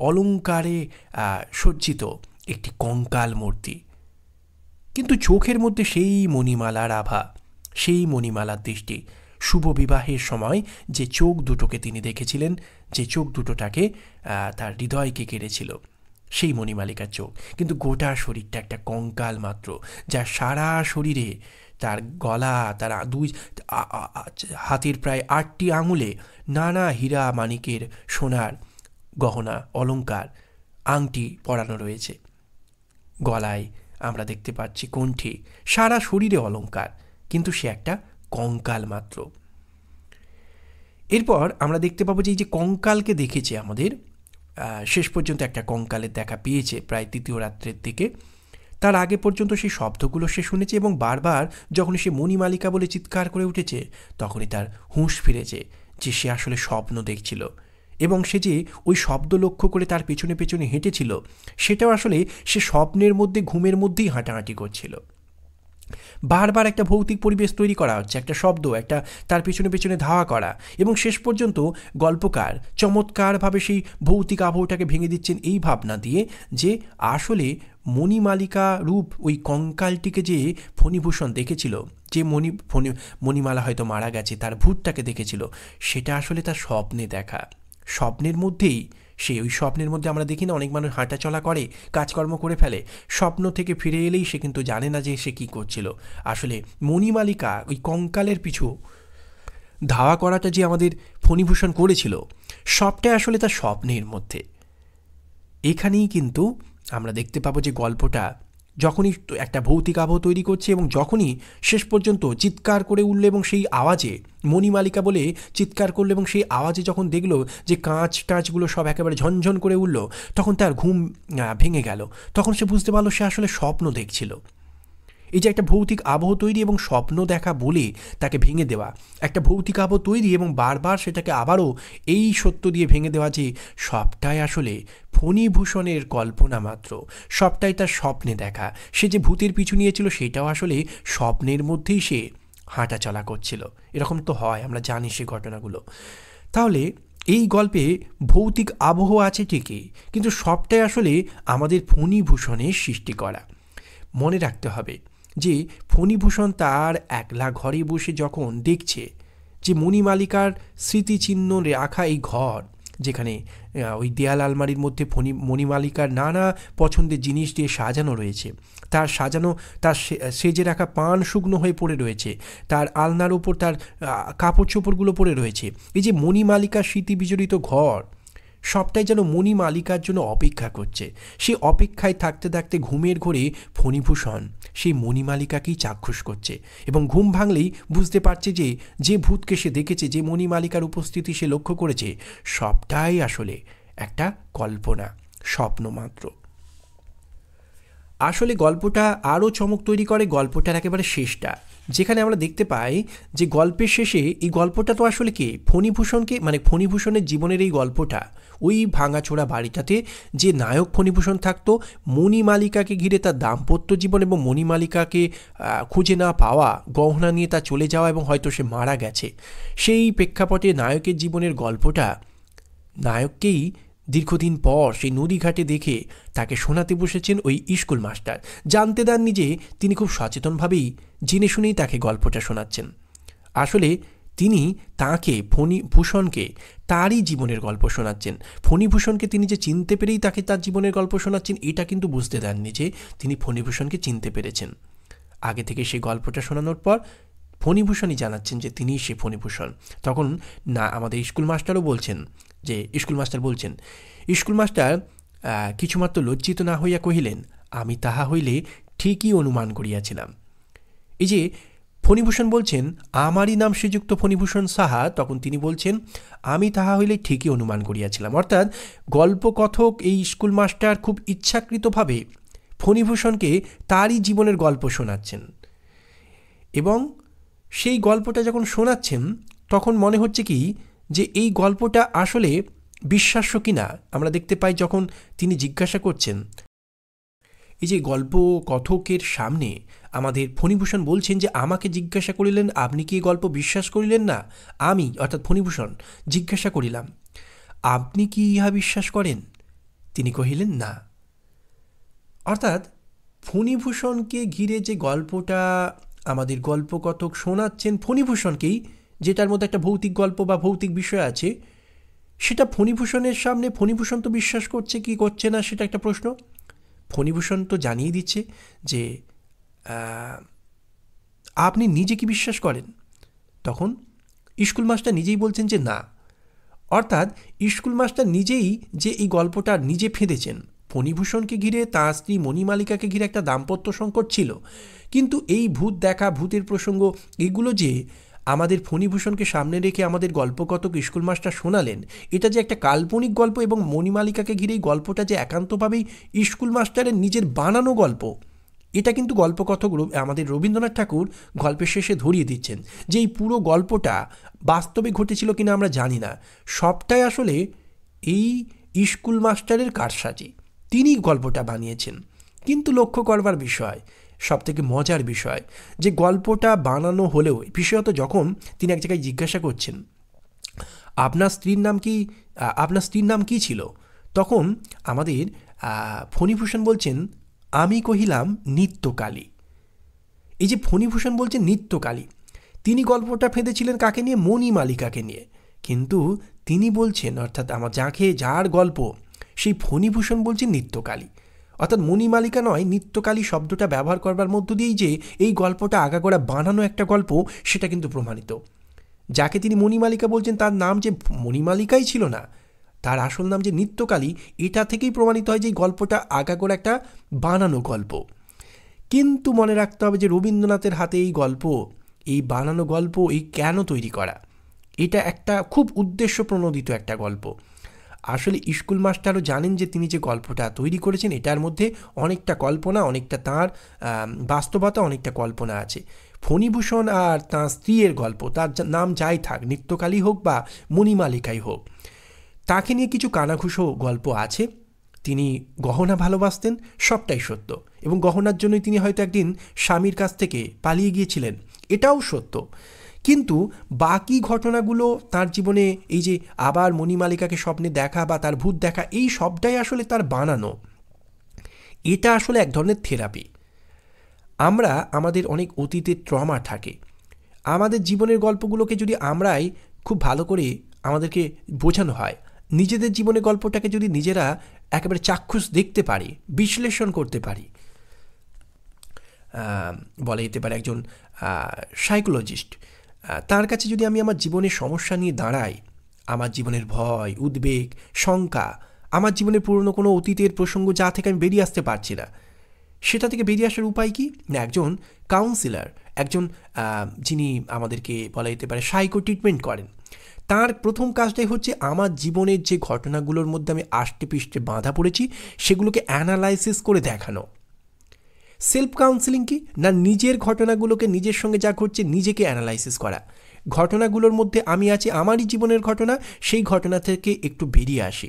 Speaker 1: অলংকারে সজ্জিত একটি কঙ্কাল মূর্তি, কিন্তু চোখের মধ্যে সেই মণিমালার আভা, সেই মণিমালার দৃষ্টি। শুভ বিবাহের সময় যে চোখ দুটোকে তিনি দেখেছিলেন, যে চোখ দুটোটাকে তার হৃদয়কে কেড়েছিল, সেই মণিমালিকার চোখ, কিন্তু গোটা শরীরটা একটা কঙ্কাল মাত্র, যা সারা শরীরে তার গলা, তার হাতের প্রায় 8টি আঙুলে নানা হীরা মানিকের সোনার গহনা অলংকার আংটি পরানো রয়েছে, গলায় আমরা দেখতে পাচ্ছি কণ্ঠে, সারা শরীরে অলংকার, কিন্তু সে একটা কঙ্কাল মাত্র। এরপর আমরা দেখতে পাবো যে এই যে কঙ্কালকে দেখেছে আমাদের, শেষ পর্যন্ত একটা কঙ্কালের দেখা পেয়েছে প্রায় 3য় রাত্রের দিকে। তার আগে পর্যন্ত সেই শব্দগুলো সে শুনেছে এবং বারবার যখন সে মণিমালিকা বলে চিৎকার করে উঠেছে, তখনই তার হুঁশ ফিরেছে যে সে আসলে স্বপ্ন দেখছিল এবং সে যে ওই শব্দ লক্ষ্য করে তার পেছনে পেছনে হেঁটেছিল, সেটাও আসলে সে স্বপ্নের মধ্যে, ঘুমের মধ্যেই হাঁটাহাঁটি করছিল। বারবার একটা ভৌতিক পরিবেশ তৈরি করা হচ্ছে, একটা শব্দ, একটা তার পেছনে পেছনে ধাওয়া করা, এবং শেষ পর্যন্ত গল্পকার চমৎকারভাবে সেই ভৌতিক আবহটাকে ভেঙে দিচ্ছেন এই ভাবনা দিয়ে যে আসলে মণিমালিকা রূপ ওই কঙ্কালটিকে যে ফণিভূষণ দেখেছিল, যে মণিমালা হয়তো মারা গেছে, তার ভূতটাকে দেখেছিল, সেটা আসলে তার স্বপ্নে দেখা। স্বপ্নের মধ্যেই সে, ওই স্বপ্নের মধ্যে আমরা দেখি না অনেক মানুষ হাঁটা চলা করে, কাজকর্ম করে ফেলে, স্বপ্ন থেকে ফিরে এলেই সে কিন্তু জানে না যে সে কী করছিল। আসলে মণিমালিকা ওই কঙ্কালের পিছু ধাওয়া করাটা যে আমাদের ফণিভূষণ করেছিল, সবটাই আসলে তার স্বপ্নের মধ্যে। এখানেই কিন্তু আমরা দেখতে পাবো যে গল্পটা যখনই একটা ভৌতিক আবহ তৈরি করছে এবং যখনই শেষ পর্যন্ত চিৎকার করে উঠল এবং সেই আওয়াজে, মণিমালিকা বলে চিৎকার করলো এবং সেই আওয়াজে যখন দেখলো যে কাঁচ টাঁচগুলো সব একেবারে ঝনঝন করে উঠল, তখন তার ঘুম ভেঙে গেল। তখন সে বুঝতে পারলো সে আসলে স্বপ্ন দেখছিল। এই যে একটা ভৌতিক আবহ তৈরি এবং স্বপ্ন দেখা বলে তাকে ভেঙে দেওয়া, একটা ভৌতিক আবহ তৈরি এবং বারবার সেটাকে আবারও এই সত্য দিয়ে ভেঙে দেওয়া যে সবটাই আসলে ফণিভূষণের কল্পনা মাত্র, সবটাই তার স্বপ্নে দেখা। সে যে ভূতের পিছু নিয়েছিল সেটাও আসলে স্বপ্নের মধ্যেই সে হাঁটা চলা করছিল। এরকম তো হয়, আমরা জানি সে ঘটনাগুলো। তাহলে এই গল্পে ভৌতিক আবহ আছে ঠিকই, কিন্তু সবটাই আসলে আমাদের ফণিভূষণের সৃষ্টি করা। মনে রাখতে হবে যে ফণিভূষণ তার একলা ঘরে বসে যখন দেখছে যে মণিমালিকার স্মৃতিচিহ্ন রাখা এই ঘর, যেখানে ওই দেয়াল আলমারির মধ্যে মণিমালিকার নানা পছন্দের জিনিস দিয়ে সাজানো রয়েছে, তার সাজানো, তার সেজে রাখা পান শুকনো হয়ে পড়ে রয়েছে, তার আলনার ওপর তার কাপড় চোপড়গুলো পড়ে রয়েছে, এই যে মণিমালিকার স্মৃতি বিজড়িত ঘর, সবটাই যেন মণিমালিকার জন্য অপেক্ষা করছে। সেই অপেক্ষায় থাকতে থাকতে ঘুমের ঘোরে ফণিভূষণ সেই মণিমালিকাকেই চাক্ষুষ করছে এবং ঘুম ভাঙলেই বুঝতে পারছে যে যে ভূতকে সে দেখেছে, যে মণিমালিকার উপস্থিতি সে লক্ষ্য করেছে, সবটাই আসলে একটা কল্পনা, স্বপ্ন মাত্র। আসলে গল্পটা আরও চমক তৈরি করে গল্পটার একেবারে শেষটা, যেখানে আমরা দেখতে পাই যে গল্পের শেষে এই গল্পটা তো আসলে কে, ফণিভূষণকে, মানে ফণিভূষণের জীবনের এই গল্পটা, ওই ভাঙাচোরা বাড়িটাতে যে নায়ক ফণিভূষণ থাকতো, মণিমালিকাকে ঘিরে তার দাম্পত্য জীবন এবং মণিমালিকাকে খুঁজে না পাওয়া, গহনা নিয়ে তা চলে যাওয়া এবং হয়তো সে মারা গেছে, সেই প্রেক্ষাপটে নায়কের জীবনের গল্পটা নায়ককেই দীর্ঘদিন পর সেই নদীঘাটে দেখে তাকে শোনাতে বসেছেন ওই স্কুল মাস্টার। জানতে দেননি যে তিনি খুব সচেতনভাবেই জেনে শুনেই তাকে গল্পটা শোনাচ্ছেন। আসলে তিনি তাকে, ফণিভূষণকে তারই জীবনের গল্প শোনাচ্ছেন। ফণিভূষণকে তিনি যে চিনতে পেরেই তাকে তার জীবনের গল্প শোনাচ্ছেন, এটা কিন্তু বুঝতে দেননি যে তিনি ফণিভূষণকে চিনতে পেরেছেন। আগে থেকে সেই গল্পটা শোনানোর পর ফণিভূষণই জানাচ্ছেন যে তিনিই সে ফণিভূষণ। তখন না আমাদের স্কুল মাস্টার বলছেন, স্কুল মাস্টার কিছুমাত্র লজ্জিত না হইয়া কহিলেন, আমি তাহা হইলে ঠিকই অনুমান করিয়াছিলাম। এই যে ফণিভূষণ বলছেন আমারই নাম শ্রীযুক্ত ফণিভূষণ সাহা, তখন তিনি বলছেন আমি তাহা হইলে ঠিকই অনুমান করিয়াছিলাম। অর্থাৎ গল্পকথক এই স্কুল মাস্টার খুব ইচ্ছাকৃতভাবে ফণিভূষণকে তারই জীবনের গল্প শোনাচ্ছেন এবং সেই গল্পটা যখন শোনাচ্ছেন তখন মনে হচ্ছে কি যে এই গল্পটা আসলে বিশ্বাস্য কিনা আমরা দেখতে পাই যখন তিনি জিজ্ঞাসা করছেন। এই যে গল্প কথকের সামনে আমাদের ফণিভূষণ বলছেন যে আমাকে জিজ্ঞাসা করিলেন আপনি কি এই গল্প বিশ্বাস করিলেন না? আমি অর্থাৎ ফণিভূষণ জিজ্ঞাসা করিলাম আপনি কি ইহা বিশ্বাস করেন? তিনি কহিলেন না। অর্থাৎ ফণিভূষণকে ঘিরে যে গল্পটা আমাদের গল্পকথক শোনাচ্ছেন ফণিভূষণকেই, যেটার মধ্যে একটা ভৌতিক গল্প বা ভৌতিক বিষয় আছে, সেটা ফণিভূষণের সামনে ফণিভূষণ তো বিশ্বাস করছে কি করছে না সেটা একটা প্রশ্ন। ফণিভূষণ তো জানিয়ে দিচ্ছে যে আপনি নিজে কি বিশ্বাস করেন? তখন স্কুল মাস্টার নিজেই বলছেন যে না। অর্থাৎ স্কুল মাস্টার নিজেই যে এই গল্পটা নিজে ফেঁদেছেন। ফণিভূষণকে ঘিরে তাঁর স্ত্রী মণিমালিকাকে ঘিরে একটা দাম্পত্য সংকট ছিল, কিন্তু এই ভূত দেখা, ভূতের প্রসঙ্গ, এগুলো যে আমাদের ফণিভূষণকে সামনে রেখে আমাদের গল্পকথক স্কুল মাস্টার শোনালেন, এটা যে একটা কাল্পনিক গল্প এবং মণিমালিকাকে ঘিরে এই গল্পটা যে একান্তভাবেই স্কুল মাস্টারের নিজের বানানো গল্প, এটা কিন্তু গল্পকথক আমাদের রবীন্দ্রনাথ ঠাকুর গল্পের শেষে ধরিয়ে দিচ্ছেন যে এই পুরো গল্পটা বাস্তবে ঘটেছিল কিনা আমরা জানি না, সবটাই আসলে এই স্কুল মাস্টারের কারসাজি, তিনি গল্পটা বানিয়েছেন। কিন্তু লক্ষ্য করবার বিষয়, সবথেকে মজার বিষয়, যে গল্পটা বানানো হলেও বিশেষত যখন তিনি এক জায়গায় জিজ্ঞাসা করছেন আপনার স্ত্রীর নাম কি ছিল, তখন আমাদের ফণীভূষণ বলছেন আমি কহিলাম নিত্যকালী। এই যে ফণীভূষণ বলছেন নিত্যকালী, তিনি গল্পটা ফেঁদেছিলেন কাকে নিয়ে? মণিমালিকাকে নিয়ে। কিন্তু তিনি বলছেন, অর্থাৎ যার গল্প সেই ফণীভূষণ বলছেন নিত্যকালী, অর্থাৎ মণিমালিকা নয়, নিত্যকালী শব্দটা ব্যবহার করবার মধ্য দিয়েই যে এই গল্পটা আগাগোড়া বানানো একটা গল্প, সেটা কিন্তু প্রমাণিত। যাকে তিনি মণিমালিকা বলছেন তার নাম যে মণিমালিকাই ছিল না, তার আসল নাম যে নিত্যকালী, এটা থেকেই প্রমাণিত হয় যে এই গল্পটা আগাগোড়া একটা বানানো গল্প। কিন্তু মনে রাখতে হবে যে রবীন্দ্রনাথের হাতে এই বানানো গল্প কেন তৈরি করা, এটা একটা খুব উদ্দেশ্যপ্রণোদিত একটা গল্প। আসলে স্কুল মাস্টারও জানেন যে তিনি যে গল্পটা তৈরি করেছেন এটার মধ্যে অনেকটা কল্পনা, অনেকটা তাঁর বাস্তবতা, অনেকটা কল্পনা আছে। ফণীভূষণ আর তাঁর স্ত্রীর গল্প, তার নাম যাই থাক, নিত্যকালী হোক বা মণিমালিকাই হোক, তাকে নিয়ে কিছু কানাঘুষো গল্প আছে। তিনি গহনা ভালোবাসতেন, সবটাই সত্য, এবং গহনার জন্যই তিনি হয়তো একদিন স্বামীর কাছ থেকে পালিয়ে গিয়েছিলেন, এটাও সত্য। কিন্তু বাকি ঘটনাগুলো তার জীবনে, এই যে আবার মণিমালিকাকে স্বপ্নে দেখা বা তার ভূত দেখা, এই সবটাই আসলে তার বানানো। এটা আসলে এক ধরনের থেরাপি। আমরা আমাদের অনেক অতীতের ট্রমা থাকে, আমাদের জীবনের গল্পগুলোকে যদি আমরাই খুব ভালো করে আমাদেরকে বোঝানো হয়, নিজেদের জীবনের গল্পটাকে যদি নিজেরা একেবারে চাক্ষুষ দেখতে পারি, বিশ্লেষণ করতে পারি, বলা যেতে পারে একজন সাইকোলজিস্ট, তার কাছে যদি আমি আমার জীবনের সমস্যা নিয়ে দাঁড়াই, আমার জীবনের ভয়, উদ্বেগ, শঙ্কা, আমার জীবনের পুরনো কোনো অতীতের প্রসঙ্গ যা থেকে আমি বেরিয়ে আসতে পারছি না, সেটা থেকে বেরিয়ে আসার উপায় কি? না, একজন কাউন্সিলর, একজন যিনি আমাদেরকে বলা যেতে পারে সাইকো ট্রিটমেন্ট করেন, তার প্রথম কাজটাই হচ্ছে আমার জীবনের যে ঘটনাগুলোর মধ্যে আমি আষ্টে পৃষ্ঠে বাঁধা পড়েছি সেগুলোকে অ্যানালাইসিস করে দেখানো। সেলফ কাউন্সিলিং কি না, নিজের ঘটনাগুলোকে, নিজের সঙ্গে যা ঘটছে নিজেকে অ্যানালাইসিস করা। ঘটনাগুলোর মধ্যে আমি আছি, আমারই জীবনের ঘটনা, সেই ঘটনা থেকে একটু বেরিয়ে আসি,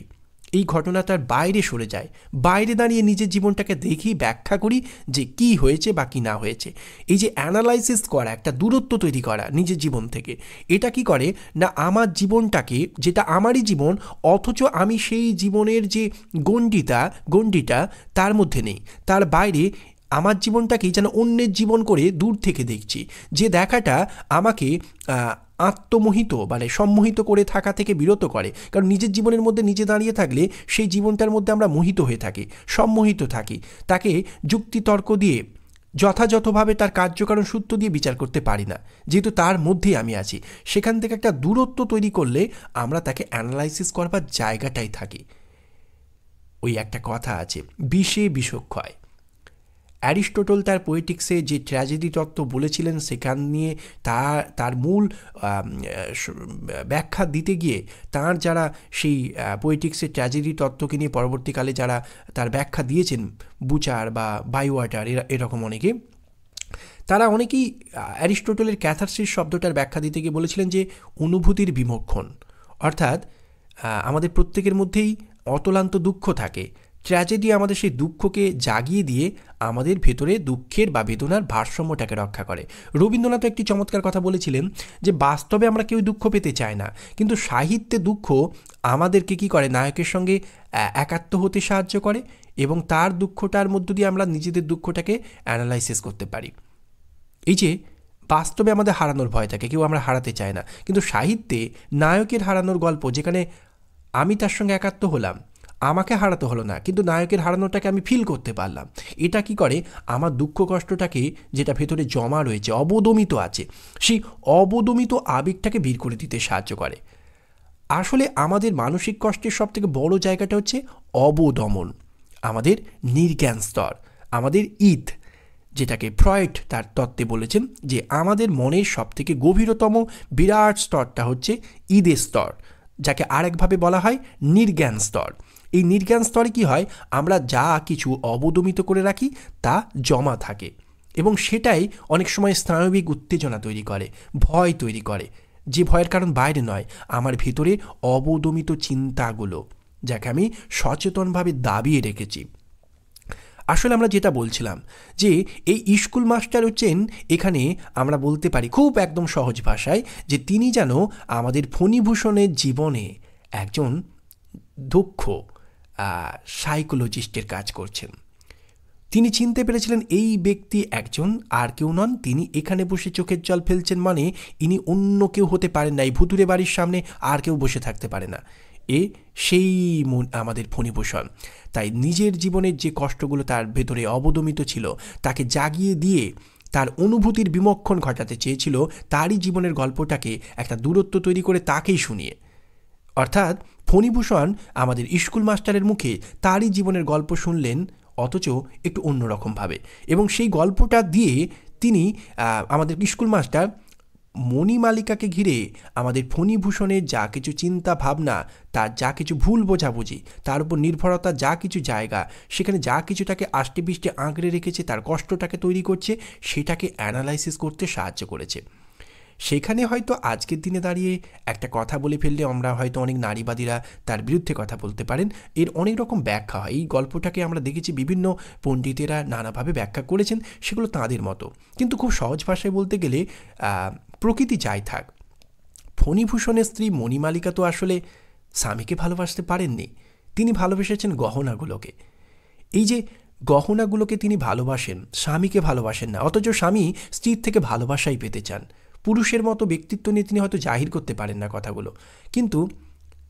Speaker 1: এই ঘটনাটার বাইরে সরে যায়, বাইরে দাঁড়িয়ে নিজের জীবনটাকে দেখি, ব্যাখ্যা করি যে কি হয়েছে বা কি না হয়েছে। এই যে অ্যানালাইসিস করা, একটা দূরত্ব তৈরি করা নিজের জীবন থেকে, এটা কি করে না আমার জীবনটাকে, যেটা আমারই জীবন অথচ আমি সেই জীবনের যে গণ্ডিটা তার মধ্যে নেই, তার বাইরে আমার জীবনটাকেই যেন অন্যের জীবন করে দূর থেকে দেখছি, যে দেখাটা আমাকে আত্মমোহিত মানে সম্মোহিত করে থাকা থেকে বিরত করে। কারণ নিজের জীবনের মধ্যে নিজে দাঁড়িয়ে থাকলে সেই জীবনটার মধ্যে আমরা মোহিত হয়ে থাকি, সম্মোহিত থাকি, তাকে যুক্তিতর্ক দিয়ে যথাযথভাবে তার কার্যকারণ সূত্র দিয়ে বিচার করতে পারি না, যেহেতু তার মধ্যেই আমি আছি। সেখান থেকে একটা দূরত্ব তৈরি করলে আমরা তাকে অ্যানালাইসিস করবার জায়গাটাই থাকি। ওই একটা কথা আছে, বিষে বিষক্ষয়। অ্যারিস্টটল তার পোয়েটিক্সে যে ট্র্যাজেডি তত্ত্ব বলেছিলেন, সেখান নিয়ে তার মূল ব্যাখ্যা দিতে গিয়ে তার যারা সেই পোয়েটিক্সের ট্র্যাজেডি তত্ত্বকে নিয়ে পরবর্তীকালে যারা তার ব্যাখ্যা দিয়েছেন, বুচার বা বাইওয়াটার, এরকম অনেকে, তারা অনেকেই অ্যারিস্টটলের ক্যাথারসিস শব্দটার ব্যাখ্যা দিতে গিয়ে বলেছিলেন যে অনুভূতির বিমোক্ষণ, অর্থাৎ আমাদের প্রত্যেকের মধ্যেই অতলান্ত দুঃখ থাকে, ট্র্যাজেডি আমাদের সেই দুঃখকে জাগিয়ে দিয়ে আমাদের ভেতরে দুঃখের বা বেদনার ভারসাম্যটাকে রক্ষা করে। রবীন্দ্রনাথ একটি চমৎকার কথা বলেছিলেন যে বাস্তবে আমরা কেউ দুঃখ পেতে চাই না, কিন্তু সাহিত্যে দুঃখ আমাদেরকে কি করে, নায়কের সঙ্গে একাত্ম হতে সাহায্য করে, এবং তার দুঃখটার মধ্য দিয়ে আমরা নিজেদের দুঃখটাকে অ্যানালাইসিস করতে পারি। এই যে বাস্তবে আমাদের হারানোর ভয় থাকে, কেউ আমরা হারাতে চায় না, কিন্তু সাহিত্যে নায়কের হারানোর গল্প, যেখানে আমি তার সঙ্গে একাত্ম হলাম, আমাকে হারাতে হলো না, কিন্তু নায়কের হারানোটাকে আমি ফিল করতে পারলাম, এটা কি করে আমার দুঃখ কষ্টটাকে, যেটা ভেতরে জমা রয়েছে, অবদমিত আছে, সেই অবদমিত আবেগটাকে বের করে দিতে সাহায্য করে। আসলে আমাদের মানসিক কষ্টের সবথেকে বড় জায়গাটা হচ্ছে অবদমন, আমাদের নির্জ্ঞান স্তর, আমাদের ইথ, যেটাকে ফ্রয়েড তার তত্ত্বে বলেছেন যে আমাদের মনের সবথেকে গভীরতম বিরাট স্তরটা হচ্ছে ঈদের স্তর, যাকে আরেকভাবে বলা হয় নির্জ্ঞান স্তর। এই নির্জ্ঞান স্তরে কি হয়, আমরা যা কিছু অবদমিত করে রাখি তা জমা থাকে, এবং সেটাই অনেক সময় স্নায়বিক উত্তেজনা তৈরি করে, ভয় তৈরি করে, যে ভয়ের কারণ বাইরে নয়, আমার ভিতরে অবদমিত চিন্তাগুলো। যাকে আমি সচেতনভাবে দাবিয়ে রেখেছি। আসলে আমরা যেটা বলছিলাম যে এই স্কুল মাস্টার হচ্ছেন এখানে আমরা বলতে পারি খুব একদম সহজ ভাষায় যে তিনি যেন আমাদের ফণীভূষণের জীবনে একজন দক্ষ সাইকোলজিস্টের কাজ করছেন। তিনি চিনতে পেরেছিলেন এই ব্যক্তি একজন আর কেউ নন, তিনি এখানে বসে চোখের জল ফেলছেন মানে ইনি অন্য কেউ হতে পারেন না, এই ভুতুরে বাড়ির সামনে আর কেউ বসে থাকতে পারে না, এ সেই আমাদের ফণীভূষণ। তাই নিজের জীবনের যে কষ্টগুলো তার ভেতরে অবদমিত ছিল তাকে জাগিয়ে দিয়ে তার অনুভূতির বিমক্ষণ ঘটাতে চেয়েছিল, তারই জীবনের গল্পটাকে একটা দূরত্ব তৈরি করে তাকেই শুনিয়ে। অর্থাৎ ফণীভূষণ আমাদের স্কুল মাস্টারের মুখে তারই জীবনের গল্প শুনলেন, অথচ একটু অন্যরকমভাবে, এবং সেই গল্পটা দিয়ে তিনি আমাদের স্কুল মাস্টার মণিমালিকাকে ঘিরে আমাদের ফণীভূষণের যা কিছু চিন্তা ভাবনা, তার যা কিছু ভুল বোঝাবুঝি, তার উপর নির্ভরতা, যা কিছু জায়গা সেখানে যা কিছুটাকে আষ্টে পিষ্টে আঁকড়ে রেখেছে, তার কষ্টটাকে তৈরি করছে, সেটাকে অ্যানালাইসিস করতে সাহায্য করেছে। সেখানে হয়তো আজকের দিনে দাঁড়িয়ে একটা কথা বলে ফেললে আমরা হয়তো অনেক নারীবাদীরা তার বিরুদ্ধে কথা বলতে পারেন, এর অনেক রকম ব্যাখ্যা হয়। এই গল্পটাকে আমরা দেখেছি বিভিন্ন পণ্ডিতেরা নানাভাবে ব্যাখ্যা করেছেন, সেগুলো তাঁদের মতো। কিন্তু খুব সহজ ভাষায় বলতে গেলে প্রকৃতি যাই থাক, ফণীভূষণের স্ত্রী মণিমালিকা তো আসলে স্বামীকে ভালোবাসতে পারেননি, তিনি ভালোবেসেছেন গহনাগুলোকে। এই যে গহনাগুলোকে তিনি ভালোবাসেন, স্বামীকে ভালোবাসেন না, অথচ স্বামী স্ত্রীর থেকে ভালোবাসাই পেতে চান। পুরুষের মতো ব্যক্তিত্ব নিয়ে তিনি হয়তো জাহির করতে পারেন না কথাগুলো, কিন্তু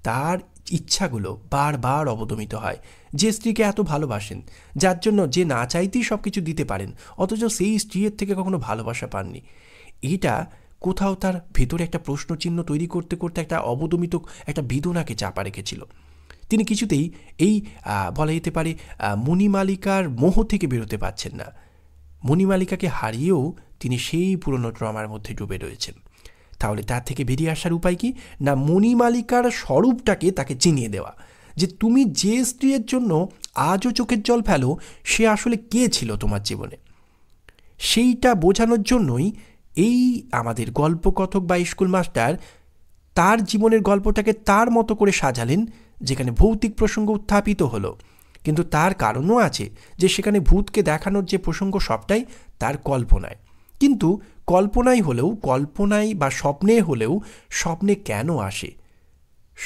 Speaker 1: তার ইচ্ছাগুলো বারবার অবদমিত হয়। যে স্ত্রীকে এত ভালোবাসেন, যার জন্য যে না চাইতেই সব কিছু দিতে পারেন, অথচ সেই স্ত্রীর থেকে কখনো ভালোবাসা পাননি, এটা কোথাও তার ভেতরে একটা প্রশ্নচিহ্ন তৈরি করতে করতে একটা অবদমিত একটা বেদনাকে চাপা রেখেছিল। তিনি কিছুতেই এই বলা যেতে পারে মণিমালিকার মোহ থেকে বেরোতে পারছেন না। মণিমালিকাকে হারিয়েও তিনি সেই পুরনো ট্রমার মধ্যে ডুবে রয়েছেন। তাহলে তার থেকে বেরিয়ে আসার উপায় কি? না, মণিমালিকার স্বরূপটাকে তাকে চিনিয়ে দেওয়া, যে তুমি যে স্ত্রীর জন্য আজও চোখের জল ফেলো, সে আসলে কে ছিল তোমার জীবনে। সেইটা বোঝানোর জন্যই এই আমাদের গল্পকথক বা স্কুল মাস্টার তার জীবনের গল্পটাকে তার মতো করে সাজালেন, যেখানে ভৌতিক প্রসঙ্গ উত্থাপিত হলো, কিন্তু তার কারণও আছে যে সেখানে ভূতকে দেখানোর যে প্রসঙ্গ সবটাই তার কল্পনায়। কিন্তু কল্পনাই হলেও, কল্পনায় বা স্বপ্নে হলেও, স্বপ্নে কেন আসে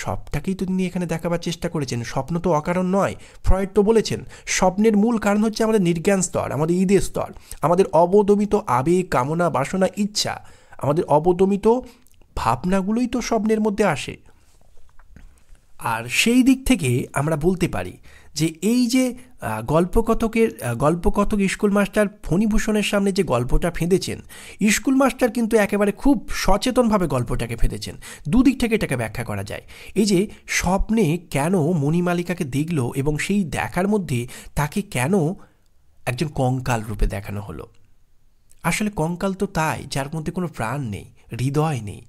Speaker 1: সবটাকেই তো তিনি এখানে দেখাবার চেষ্টা করেছেন। স্বপ্ন তো অকারণ নয়। ফ্রয়েড তো বলেছেন স্বপ্নের মূল কারণ হচ্ছে আমাদের নির্জ্ঞান স্তর, আমাদের ঈদের স্তর, আমাদের অবদমিত আবেগ, কামনা, বাসনা, ইচ্ছা, আমাদের অবদমিত ভাবনাগুলোই তো স্বপ্নের মধ্যে আসে। আর সেই দিক থেকে আমরা বলতে পারি যে এই যে গল্পকথক স্কুল মাস্টার ফণীভূষণের সামনে যে গল্পটা ফেঁদেছেন, স্কুল মাস্টার কিন্তু একেবারে খুব সচেতনভাবে গল্পটাকে ফেঁদেছেন। দুদিক থেকে এটাকে ব্যাখ্যা করা যায়। এই যে স্বপ্নে কেন মণিমালিকাকে দেখল এবং সেই দেখার মধ্যে তাকে কেন একজন কঙ্কাল রূপে দেখানো হলো। আসলে কঙ্কাল তো তাই যার মধ্যে কোনো প্রাণ নেই, হৃদয় নেই।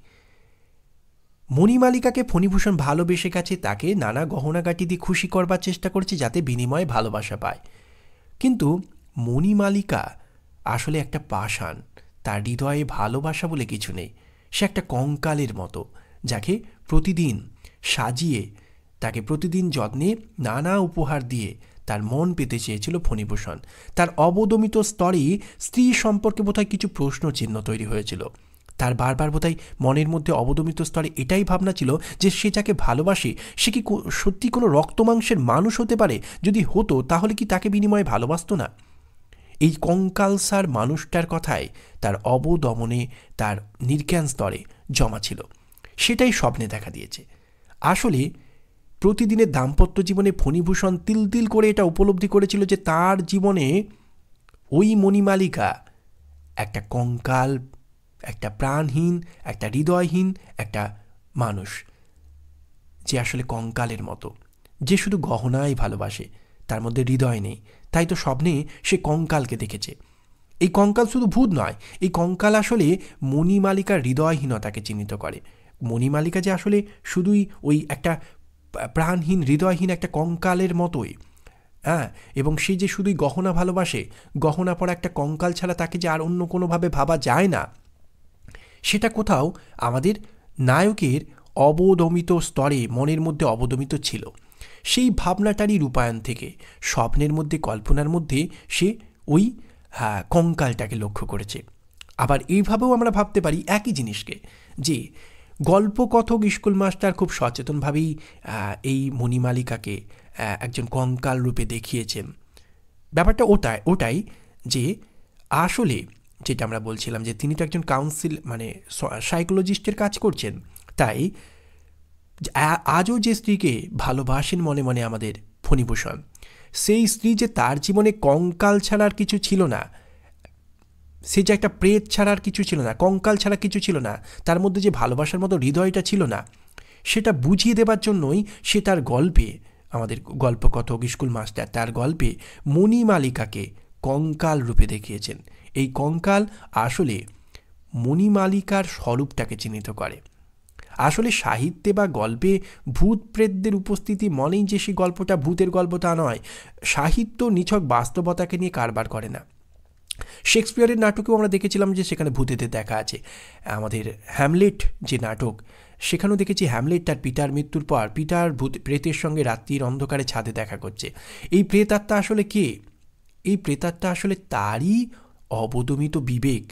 Speaker 1: মণিমালিকাকে ফণীভূষণ ভালোবেসে গেছে, তাকে নানা গহনাগাটি দিয়ে খুশি করবার চেষ্টা করছে যাতে বিনিময়ে ভালোবাসা পায়। কিন্তু মণিমালিকা আসলে একটা পাষাণ, তার হৃদয়ে ভালোবাসা বলে কিছু নেই। সে একটা কঙ্কালের মতো, যাকে প্রতিদিন সাজিয়ে, তাকে প্রতিদিন যত্নে নানা উপহার দিয়ে তার মন পেতে চেয়েছিল ফণীভূষণ। তার অবদমিত স্তরে স্ত্রী সম্পর্কে বোধহয় কিছু প্রশ্ন চিহ্ন তৈরি হয়েছিল। তার বারবার বোধহয় মনের মধ্যে অবদমিত স্তরে এটাই ভাবনা ছিল যে সে যাকে ভালোবাসে সে কি সত্যি কোনো রক্তমাংসের মানুষ হতে পারে? যদি হতো তাহলে কি তাকে বিনিময়ে ভালোবাসত না? এই কঙ্কালসার মানুষটার কথায় তার অবদমনে, তার নির্জ্ঞান স্তরে জমা ছিল, সেটাই স্বপ্নে দেখা দিয়েছে। আসলে প্রতিদিনের দাম্পত্য জীবনে ফণীভূষণ তিল তিল করে এটা উপলব্ধি করেছিল যে তার জীবনে ওই মণিমালিকা একটা কঙ্কাল, একটা প্রাণহীন, একটা হৃদয়হীন একটা মানুষ, যে আসলে কঙ্কালের মতো, যে শুধু গহনাই ভালোবাসে, তার মধ্যে হৃদয় নেই। তাই তো স্বপ্নে সে কঙ্কালকে দেখেছে। এই কঙ্কাল শুধু ভূত নয়, এই কঙ্কাল আসলে মণিমালিকার হৃদয়হীনতাকে চিহ্নিত করে। মণিমালিকা যে আসলে শুধুই ওই একটা প্রাণহীন, হৃদয়হীন একটা কঙ্কালের মতোই, হ্যাঁ, এবং সে যে শুধুই গহনা ভালোবাসে, গহনা পরা একটা কঙ্কাল ছাড়া তাকে যে আর অন্য কোনোভাবে ভাবা যায় না, সেটা কোথাও আমাদের নায়কের অবদমিত স্তরে মনের মধ্যে অবদমিত ছিল। সেই ভাবনাটারই রূপায়ণ থেকে স্বপ্নের মধ্যে কল্পনার মধ্যে সে ওই কঙ্কালটাকে লক্ষ্য করেছে। আবার এইভাবেও আমরা ভাবতে পারি একই জিনিসকে, যে গল্পকথক স্কুল মাস্টার খুব সচেতনভাবেই এই মণিমালিকাকে একজন কঙ্কাল রূপে দেখিয়েছেন। ব্যাপারটা ওটাই যে আসলে যেটা আমরা বলছিলাম যে তিনি তো একজন কাউন্সিল মানে সাইকোলজিস্টের কাজ করছেন। তাই আজও যে স্ত্রীকে ভালোবাসেন মনে মনে আমাদের ফণীভূষণ, সেই স্ত্রী যে তার জীবনে কঙ্কাল ছাড়ার কিছু ছিল না, সে যে একটা প্রেত ছাড়ার কিছু ছিল না, কঙ্কাল ছাড়া কিছু ছিল না, তার মধ্যে যে ভালোবাসার মতো হৃদয়টা ছিল না, সেটা বুঝিয়ে দেবার জন্যই সে তার গল্পে, আমাদের গল্পকথক স্কুল মাস্টার তার গল্পে মণিমালিকাকে কঙ্কাল রূপে দেখিয়েছেন। এই কঙ্কাল আসলে মণিমালিকার স্বরূপটাকে চিহ্নিত করে। আসলে সাহিত্যে বা গল্পে ভূত প্রেতদের উপস্থিতি মনেই যে সেই গল্পটা ভূতের গল্প তা নয়। সাহিত্য নিছক বাস্তবতাকে নিয়ে কারবার করে না। শেক্সপিয়ারের নাটকেও আমরা দেখেছিলাম যে সেখানে ভূতেদের দেখা আছে। আমাদের হ্যামলেট যে নাটক, সেখানেও দেখেছি হ্যামলেট তার পিতার মৃত্যুর পর পিতার প্রেতের সঙ্গে রাত্রির অন্ধকারে ছাদে দেখা করছে। এই প্রেতাত্মা আসলে কে? এই প্রেতাত্মা আসলে তারই অবদমিত বিবেক।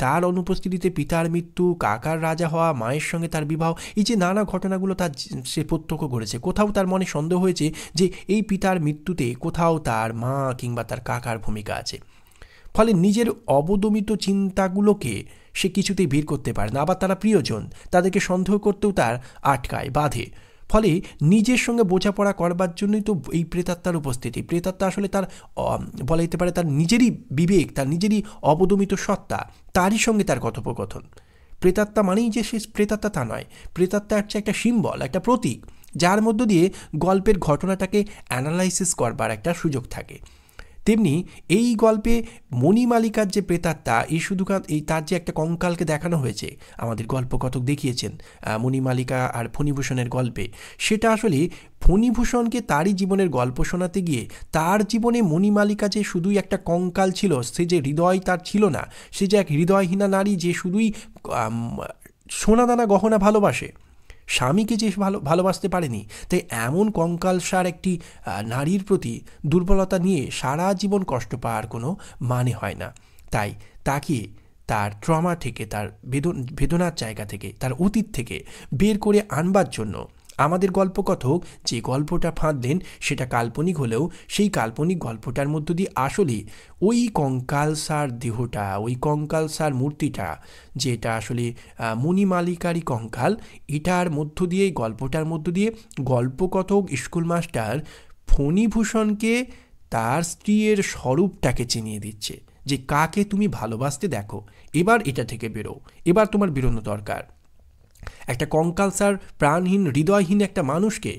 Speaker 1: তার অনুপস্থিতিতে পিতার মৃত্যু, কাকার রাজা হওয়া, মায়ের সঙ্গে তার বিবাহ, এই যে নানা ঘটনাগুলো তার সে প্রত্যক্ষ করেছে। কোথাও তার মনে সন্দেহ হয়েছে যে এই পিতার মৃত্যুতে কোথাও তার মা কিংবা তার কাকার ভূমিকা আছে। ফলে নিজের অবদমিত চিন্তাগুলোকে সে কিছুতেই বের করতে পারে না। আবার তারা প্রিয়জন, তাদেরকে সন্দেহ করতেও তার আটকায়, বাধে। ফলে নিজের সঙ্গে বোঝাপড়া করবার জন্যই তো এই প্রেতাত্মার উপস্থিতি। প্রেতাত্মা আসলে তার বলা যেতে পারে তার নিজেরই বিবেক, তার নিজেরই অবদমিত সত্তা, তারই সঙ্গে তার কথোপকথন। প্রেতাত্মা মানেই যে সে প্রেতাত্মা তা নয়। প্রেতাত্মা হচ্ছে একটা সিম্বল, একটা প্রতীক, যার মধ্য দিয়ে গল্পের ঘটনাটাকে অ্যানালাইসিস করবার একটা সুযোগ থাকে। তেমনি এই গল্পে মণিমালিকার যে প্রেতাত্মা, এই তার যে একটা কঙ্কালকে দেখানো হয়েছে, আমাদের গল্পকথক দেখিয়েছেন মণিমালিকা আর ফণীভূষণের গল্পে, সেটা আসলে ফণীভূষণকে তারই জীবনের গল্প শোনাতে গিয়ে তার জীবনে মণিমালিকা যে শুধুই একটা কঙ্কাল ছিল, সে যে হৃদয় তার ছিল না, সে যে এক হৃদয়হীনা নারী যে শুধুই সোনাদানা গহনা ভালোবাসে, স্বামীকে যে ভালোবাসতে পারেনি, তাই এমন কঙ্কালসার একটি নারীর প্রতি দুর্বলতা নিয়ে সারা জীবন কষ্ট পাওয়ার কোনো মানে হয় না। তাই তাকে তার ট্রমা থেকে, তার বেদনার জায়গা থেকে, তার অতীত থেকে বের করে আনবার জন্য আমাদের গল্পকথক যে গল্পটা ফাঁদলেন সেটা কাল্পনিক হলেও সেই কাল্পনিক গল্পটার মধ্য দিয়ে আসলে ওই কঙ্কালসার দেহটা, ওই কঙ্কালসার মূর্তিটা, যেটা আসলে মণিমালিকারই কঙ্কাল, এটার মধ্য দিয়ে, গল্পটার মধ্য দিয়ে গল্পকথক স্কুল মাস্টার ফণীভূষণকে তার স্ত্রীর স্বরূপটাকে চিনিয়ে দিচ্ছে যে কাকে তুমি ভালোবাসতে দেখো, এবার এটা থেকে বেরো, এবার তোমার বেরোনো দরকার। একটা কঙ্কালসার প্রাণহীন হৃদয়হীন একটা মানুষকে,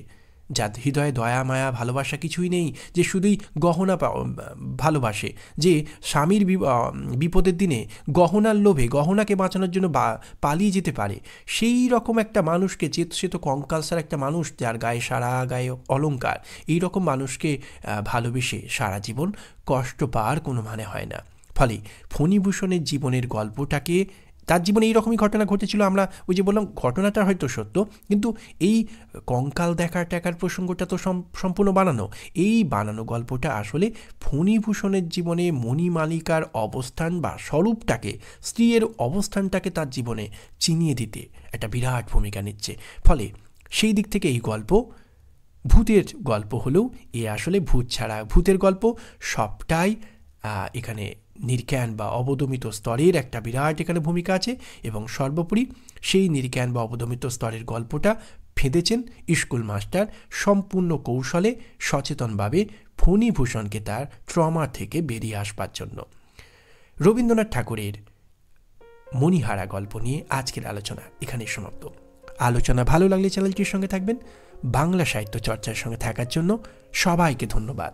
Speaker 1: যার হৃদয়ে দয়া মায়া ভালোবাসা কিছুই নেই, যে শুধুই গহনা ভালোবাসে, যে স্বামীর বিপদের দিনে গহনার লোভে, গহনাকে বাঁচানোর জন্য পালিয়ে যেতে পারে, সেই রকম একটা মানুষকে, সে তো কঙ্কালসার একটা মানুষ যার গায়ে সারা গায়ে অলংকার, এই রকম মানুষকে ভালোবেসে সারা জীবন কষ্ট পাওয়ার কোনো মানে হয় না। ফলে ফণীভূষণের জীবনের গল্পটাকে, তার জীবনে এইরকমই ঘটনা ঘটেছিল, আমরা ওই যে বললাম ঘটনাটা হয়তো সত্য, কিন্তু এই কঙ্কাল দেখার প্রসঙ্গটা তো সম্পূর্ণ বানানো। এই বানানো গল্পটা আসলে ফণীভূষণের জীবনে মণিমালিকার অবস্থান বা স্বরূপটাকে, স্ত্রীর অবস্থানটাকে তার জীবনে চিনিয়ে দিতে একটা বিরাট ভূমিকা নিচ্ছে। ফলে সেই দিক থেকে এই গল্প ভূতের গল্প হলেও এ আসলে ভূত ছাড়া ভূতের গল্প, সবটাই এখানে নির্জ্ঞান বা অবদমিত স্তরের একটা বিরাট এখানে ভূমিকা আছে। এবং সর্বোপরি সেই নির্জ্ঞান বা অবদমিত স্তরের গল্পটা ফেঁদেছেন স্কুল মাস্টার সম্পূর্ণ কৌশলে, সচেতনভাবে ফণীভূষণকে তার ট্রমা থেকে বেরিয়ে আসবার জন্য। রবীন্দ্রনাথ ঠাকুরের মণিহারা গল্প নিয়ে আজকের আলোচনা এখানে সমাপ্ত। আলোচনা ভালো লাগলে চ্যানেলটির সঙ্গে থাকবেন। বাংলা সাহিত্য চর্চার সঙ্গে থাকার জন্য সবাইকে ধন্যবাদ।